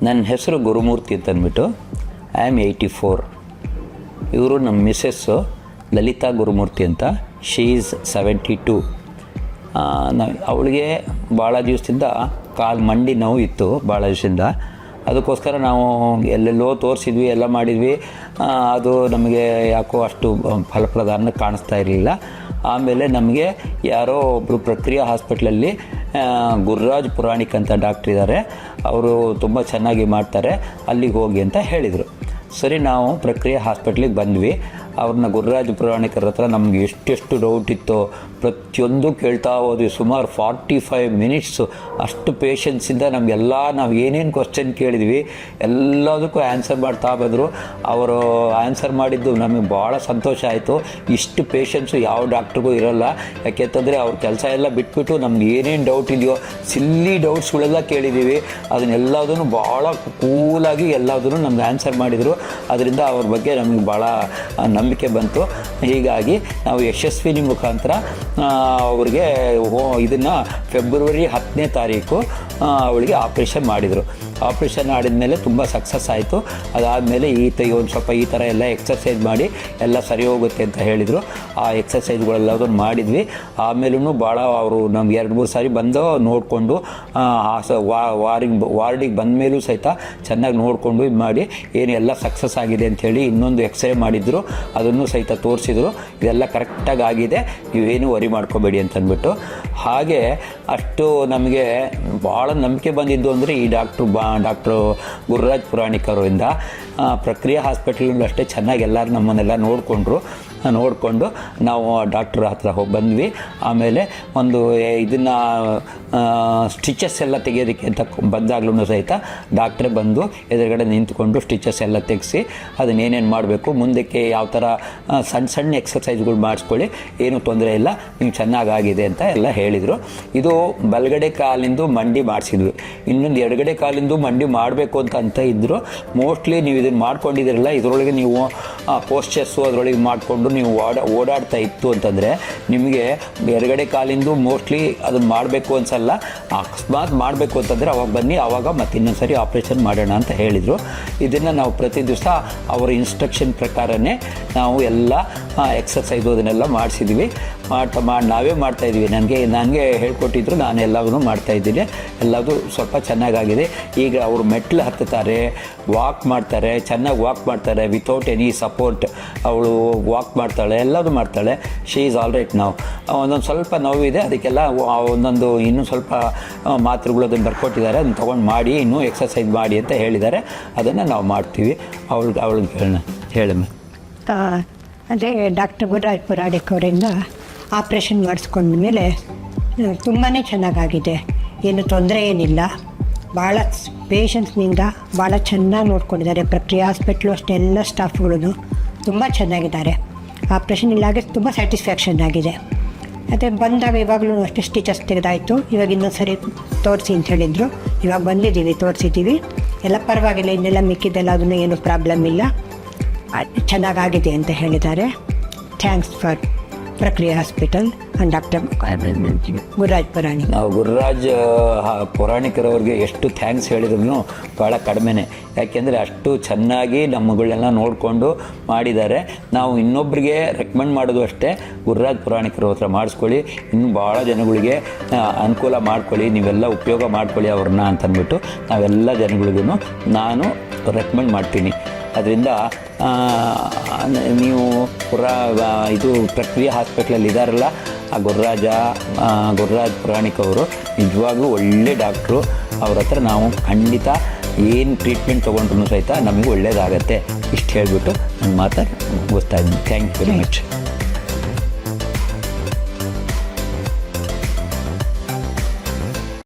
ನನ್ನ ಹೆಸರು ಗುರುಮೂರ್ತಿ ಅಂತ ಅಂದ್ಬಿಟ್ಟು. I am 84. ಇವರು ನಮ್ಮ ಮಿಸ್ಸಸ್ಸು ಲಲಿತಾ ಗುರುಮೂರ್ತಿ ಅಂತ. She is 72. ಅವಳಿಗೆ ಭಾಳ ದಿವಸದಿಂದ ಕಾಲು ಮಂಡಿ ನೋವು ಇತ್ತು, ಭಾಳ ದಿವಸದಿಂದ. ಅದಕ್ಕೋಸ್ಕರ ನಾವು ಎಲ್ಲೆಲ್ಲೋ ತೋರಿಸಿದ್ವಿ, ಎಲ್ಲ ಮಾಡಿದ್ವಿ. ಅದು ನಮಗೆ ಯಾಕೋ ಅಷ್ಟು ಫಲಪ್ರದ ಕಾಣಿಸ್ತಾ ಇರಲಿಲ್ಲ. ಆಮೇಲೆ ನಮಗೆ ಯಾರೋ ಒಬ್ಬರು ಪ್ರಕ್ರಿಯಾ ಹಾಸ್ಪಿಟ್ಲಲ್ಲಿ ಗುರುರಾಜ್ ಪುರಾಣಿಕ್ ಅಂತ ಡಾಕ್ಟ್ರ್ ಇದ್ದಾರೆ, ಅವರು ತುಂಬ ಚೆನ್ನಾಗಿ ಮಾಡ್ತಾರೆ, ಅಲ್ಲಿಗೆ ಹೋಗಿ ಅಂತ ಹೇಳಿದರು. ಸರಿ, ನಾವು ಪ್ರಕ್ರಿಯಾ ಹಾಸ್ಪಿಟ್ಲಿಗೆ ಬಂದ್ವಿ. ಅವ್ರನ್ನ ಗುರುರಾಜ್ ಪುರಾಣಿಕರ ಹತ್ರ ನಮ್ಗೆ ಎಷ್ಟೆಷ್ಟು ಡೌಟ್ ಇತ್ತೋ ಪ್ರತಿಯೊಂದು ಕೇಳ್ತಾ ಹೋದ್ವಿ. ಸುಮಾರು 45 ಮಿನಿಟ್ಸು ಅಷ್ಟು ಪೇಷನ್ಸಿಂದ ನಮಗೆಲ್ಲ ನಾವು ಏನೇನು ಕ್ವಶನ್ ಕೇಳಿದ್ವಿ ಎಲ್ಲದಕ್ಕೂ ಆನ್ಸರ್ ಮಾಡ್ತಾ ಬಂದರು. ಅವರು ಆನ್ಸರ್ ಮಾಡಿದ್ದು ನಮಗೆ ಭಾಳ ಸಂತೋಷ ಆಯಿತು. ಇಷ್ಟು ಪೇಷನ್ಸು ಯಾವ ಡಾಕ್ಟ್ರಿಗೂ ಇರೋಲ್ಲ. ಯಾಕೆಂತಂದರೆ ಅವ್ರ ಕೆಲಸ ಎಲ್ಲ ಬಿಟ್ಬಿಟ್ಟು ನಮ್ಗೆ ಏನೇನು ಡೌಟ್ ಇದೆಯೋ ಸಿಲ್ಲಿ ಡೌಟ್ಸ್ಗಳೆಲ್ಲ ಕೇಳಿದ್ದೀವಿ. ಅದನ್ನೆಲ್ಲದನ್ನು ಭಾಳ ಕೂಲಾಗಿ ಎಲ್ಲದನ್ನು ನಮ್ಗೆ ಆನ್ಸರ್ ಮಾಡಿದರು. ಅದರಿಂದ ಅವ್ರ ಬಗ್ಗೆ ನಮಗೆ ಭಾಳ ನಂಬಿಕೆ ಬಂತು. ಹೀಗಾಗಿ ನಾವು ಯಶಸ್ವಿನಿ ಮುಖಾಂತರ ಅವ್ರಿಗೆ ಇದನ್ನು ಫೆಬ್ರವರಿ 10ನೇ ತಾರೀಕು ಅವಳಿಗೆ ಆಪ್ರೇಷನ್ ಮಾಡಿದರು. ಆಪ್ರೇಷನ್ ಮಾಡಿದ್ಮೇಲೆ ತುಂಬ ಸಕ್ಸಸ್ ಆಯಿತು. ಅದಾದಮೇಲೆ ಒಂದು ಸ್ವಲ್ಪ ಈ ಥರ ಎಲ್ಲ ಎಕ್ಸರ್ಸೈಸ್ ಮಾಡಿ ಎಲ್ಲ ಸರಿ ಹೋಗುತ್ತೆ ಅಂತ ಹೇಳಿದರು. ಆ ಎಕ್ಸರ್ಸೈಸ್ಗಳೆಲ್ಲದನ್ನು ಮಾಡಿದ್ವಿ. ಆಮೇಲೂ ಭಾಳ ಅವರು ನಮ್ಗೆ 2-3 ಸಾರಿ ಬಂದು ನೋಡಿಕೊಂಡು ವಾರ್ಡಿಗೆ ಬಂದ ಮೇಲೂ ಸಹಿತ ಚೆನ್ನಾಗಿ ನೋಡಿಕೊಂಡು ಇದು ಮಾಡಿ ಏನು ಎಲ್ಲ ಸಕ್ಸಸ್ ಆಗಿದೆ ಅಂಥೇಳಿ ಇನ್ನೊಂದು ಎಕ್ಸ್ರೇ ಮಾಡಿದ್ರು, ಅದನ್ನು ಸಹಿತ ತೋರಿಸಿದ್ರು. ಇದೆಲ್ಲ ಕರೆಕ್ಟಾಗಿ ಆಗಿದೆ, ನೀವೇನು ವರಿ ಮಾಡ್ಕೋಬೇಡಿ ಅಂತಂದ್ಬಿಟ್ಟು. ಹಾಗೆ ಅಷ್ಟು ನಮಗೆ ಭಾಳ ನಂಬಿಕೆ ಬಂದಿದ್ದು ಅಂದರೆ ಈ ಡಾಕ್ಟ್ರು ಗುರುರಾಜ್ ಪುರಾಣಿಕ್ ಅವರಿಂದ. ಪ್ರಕ್ರಿಯಾ ಹಾಸ್ಪಿಟಲ್ ಅಷ್ಟೇ ಚೆನ್ನಾಗಿ ಎಲ್ಲರೂ ನಮ್ಮನ್ನೆಲ್ಲ ನೋಡಿಕೊಂಡು ನಾವು ಡಾಕ್ಟ್ರ್ ಹತ್ರ ಹೋಗಿ ಬಂದ್ವಿ. ಆಮೇಲೆ ಒಂದು ಇದನ್ನು ಸ್ಟಿಚಸ್ ಎಲ್ಲ ತೆಗೆಯೋದಕ್ಕೆ ಅಂತ ಬಂದಾಗ್ಲೂ ಸಹಿತ ಡಾಕ್ಟ್ರೇ ಬಂದು ಎದುರುಗಡೆ ನಿಂತ್ಕೊಂಡು ಸ್ಟಿಚಸ್ ಎಲ್ಲ ತೆಗೆಸಿ ಅದನ್ನೇನೇನು ಮಾಡಬೇಕು, ಮುಂದಕ್ಕೆ ಯಾವ ಥರ ಸಣ್ಣ ಎಕ್ಸರ್ಸೈಸ್ಗಳು ಮಾಡಿಸ್ಕೊಳ್ಳಿ, ಏನೂ ತೊಂದರೆ ಇಲ್ಲ, ನೀವು ಚೆನ್ನಾಗಾಗಿದೆ ಅಂತ ಎಲ್ಲ ಹೇಳಿದರು. ಇದು ಬಲಗಡೆ ಕಾಲಿಂದು ಮಂಡಿ ಮಾಡಿಸಿದ್ವಿ. ಇನ್ನೊಂದು ಎಡಗಡೆ ಕಾಲಿಂದು ಮಂಡಿ ಮಾಡಬೇಕು ಅಂತ ಇದ್ದರು. ಮೋಸ್ಟ್ಲಿ ನೀವು ಇದನ್ನು ಮಾಡ್ಕೊಂಡಿದ್ದೀರಲ್ಲ, ಇದರೊಳಗೆ ನೀವು ಪೋಸ್ಚರ್ಸು ಅದರೊಳಗೆ ಮಾಡಿಕೊಂಡು ನೀವು ಓಡಾಡ್ತಾ ಇತ್ತು ಅಂತಂದರೆ ನಿಮಗೆ ಎಡಗಡೆ ಕಾಲಿಂದು ಮೋಸ್ಟ್ಲಿ ಅದನ್ನು ಮಾಡಬೇಕು ಅನ್ಸಲ್ಲ. ಅಕಸ್ಮಾತ್ ಮಾಡಬೇಕು ಅಂತಂದರೆ ಅವಾಗ ಬನ್ನಿ, ಆವಾಗ ಮತ್ತೆ ಇನ್ನೊಂದು ಸರಿ ಆಪ್ರೇಷನ್ ಮಾಡೋಣ ಅಂತ ಹೇಳಿದರು. ಇದನ್ನು ನಾವು ಪ್ರತಿ ದಿವಸ ಅವರ ಇನ್ಸ್ಟ್ರಕ್ಷನ್ ಪ್ರಕಾರನೇ ನಾವು ಎಲ್ಲ ಎಕ್ಸರ್ಸೈಸು ಅದನ್ನೆಲ್ಲ ಮಾಡಿಸಿದ್ವಿ. ನಾವೇ ಮಾಡ್ತಾಯಿದ್ವಿ. ನನಗೆ ಹೇಳ್ಕೊಟ್ಟಿದ್ರು, ನಾನು ಎಲ್ಲವನ್ನೂ ಮಾಡ್ತಾಯಿದ್ದೀನಿ. ಎಲ್ಲದೂ ಸ್ವಲ್ಪ ಚೆನ್ನಾಗಾಗಿದೆ. ಈಗ ಅವರು ಮೆಟ್ಲು ಹತ್ತುತ್ತಾರೆ, ವಾಕ್ ಮಾಡ್ತಾರೆ, ಚೆನ್ನಾಗಿ ವಾಕ್ ಮಾಡ್ತಾರೆ ವಿತೌಟ್ ಎನಿ ಸಪೋರ್ಟ್. ಅವಳು ವಾಕ್ ಮಾಡ್ತಾಳೆ, ಎಲ್ಲದೂ ಮಾಡ್ತಾಳೆ. She is all right. ನಾವು ಒಂದೊಂದು ಸ್ವಲ್ಪ ನೋವಿದೆ, ಅದಕ್ಕೆಲ್ಲ ಒಂದೊಂದು ಇನ್ನೂ ಸ್ವಲ್ಪ ಮಾತ್ರೆಗಳು ಅದನ್ನು ಬರ್ಕೊಟ್ಟಿದ್ದಾರೆ, ಅದನ್ನು ತೊಗೊಂಡು ಮಾಡಿ, ಇನ್ನೂ ಎಕ್ಸರ್ಸೈಸ್ ಮಾಡಿ ಅಂತ ಹೇಳಿದ್ದಾರೆ. ಅದನ್ನು ನಾವು ಮಾಡ್ತೀವಿ. ಅವಳಿಗೆ ಹೇಳಮ್ಮ. ಅದೇ ಡಾಕ್ಟರ್ ಗುರುರಾಜ್ ಪುರಾಣಿಕ್ ಅವರಿಂದ ಆಪ್ರೇಷನ್ ಮಾಡಿಸ್ಕೊಂಡ ಮೇಲೆ ತುಂಬಾ ಚೆನ್ನಾಗಾಗಿದೆ, ಏನು ತೊಂದರೆ ಏನಿಲ್ಲ. ಭಾಳ ಪೇಷನ್ಸ್ನಿಂದ ಭಾಳ ಚೆನ್ನಾಗಿ ನೋಡ್ಕೊಂಡಿದ್ದಾರೆ. ಪ್ರಕ್ರಿಯಾ ಹಾಸ್ಪಿಟ್ಲು ಅಷ್ಟೇ ಎಲ್ಲ ಸ್ಟಾಫ್ಗಳು ತುಂಬ ಚೆನ್ನಾಗಿದ್ದಾರೆ. ಆಪ್ರೇಷನ್ ಇಲ್ಲಾಗೆ ತುಂಬ ಸ್ಯಾಟಿಸ್ಫ್ಯಾಕ್ಷನ್ ಆಗಿದೆ. ಮತ್ತು ಬಂದಾಗ ಇವಾಗಲೂ ಅಷ್ಟೇ ಸ್ಟಿಚಸ್ ತೆಗೆದಾಯಿತು. ಇವಾಗ ಇನ್ನೊಂದು ಸರಿ ತೋರಿಸಿ ಅಂತ ಹೇಳಿದರು. ಇವಾಗ ಬಂದಿದ್ದೀವಿ, ತೋರಿಸಿದ್ದೀವಿ, ಎಲ್ಲ ಪರವಾಗಿಲ್ಲ. ಇನ್ನೆಲ್ಲ ಮಿಕ್ಕಿದ್ದೆಲ್ಲ ಅದನ್ನು ಏನೂ ಪ್ರಾಬ್ಲಮ್ ಇಲ್ಲ, ಚೆನ್ನಾಗಾಗಿದೆ ಅಂತ ಹೇಳಿದ್ದಾರೆ. Thanks for Prakriya hospital and doctor Gururaj Puranik. ನಾವು ಗುರುರಾಜ್ ಪುರಾಣಿಕರವ್ರಿಗೆ ಎಷ್ಟು ಥ್ಯಾಂಕ್ಸ್ ಹೇಳಿದ್ರು ಭಾಳ ಕಡಿಮೆನೇ. ಯಾಕೆಂದರೆ ಅಷ್ಟು ಚೆನ್ನಾಗಿ ನಮ್ಮಗಳನ್ನೆಲ್ಲ ನೋಡಿಕೊಂಡು ಮಾಡಿದ್ದಾರೆ. ನಾವು ಇನ್ನೊಬ್ಬರಿಗೆ ರೆಕಮೆಂಡ್ ಮಾಡೋದು ಅಷ್ಟೇ, ಗುರುರಾಜ್ ಪುರಾಣಿಕರ ಹತ್ರ ಮಾಡಿಸ್ಕೊಳ್ಳಿ, ಇನ್ನೂ ಭಾಳ ಜನಗಳಿಗೆ ಅನುಕೂಲ ಮಾಡ್ಕೊಳ್ಳಿ, ನೀವೆಲ್ಲ ಉಪಯೋಗ ಮಾಡ್ಕೊಳ್ಳಿ ಅವ್ರನ್ನ ಅಂತಂದ್ಬಿಟ್ಟು ನಾವೆಲ್ಲ ಜನಗಳಿಗೂ ನಾನು ರೆಕಮೆಂಡ್ ಮಾಡ್ತೀನಿ. ಅದರಿಂದ ನೀವು ಇದು ಪ್ರಕ್ರಿಯಾ ಹಾಸ್ಪಿಟ್ಲಲ್ಲಿ ಇದ್ದಾರಲ್ಲ, ಆ ಗುರುರಾಜ್ ಪುರಾಣಿಕ್ ಅವರು ನಿಜವಾಗ್ಲೂ ಒಳ್ಳೆ ಡಾಕ್ಟ್ರು. ಅವ್ರ ಹತ್ರ ನಾವು ಖಂಡಿತ ಏನು ಟ್ರೀಟ್ಮೆಂಟ್ ತೊಗೊಂಡ್ರೂ ಸಹಿತ ನಮಗೆ ಒಳ್ಳೆಯದಾಗತ್ತೆ. ಇಷ್ಟು ಹೇಳಿಬಿಟ್ಟು ನನ್ನ ಮಾತು ಮುಗಿಸ್ತಾ ಇದ್ದೀನಿ. Thank you very much.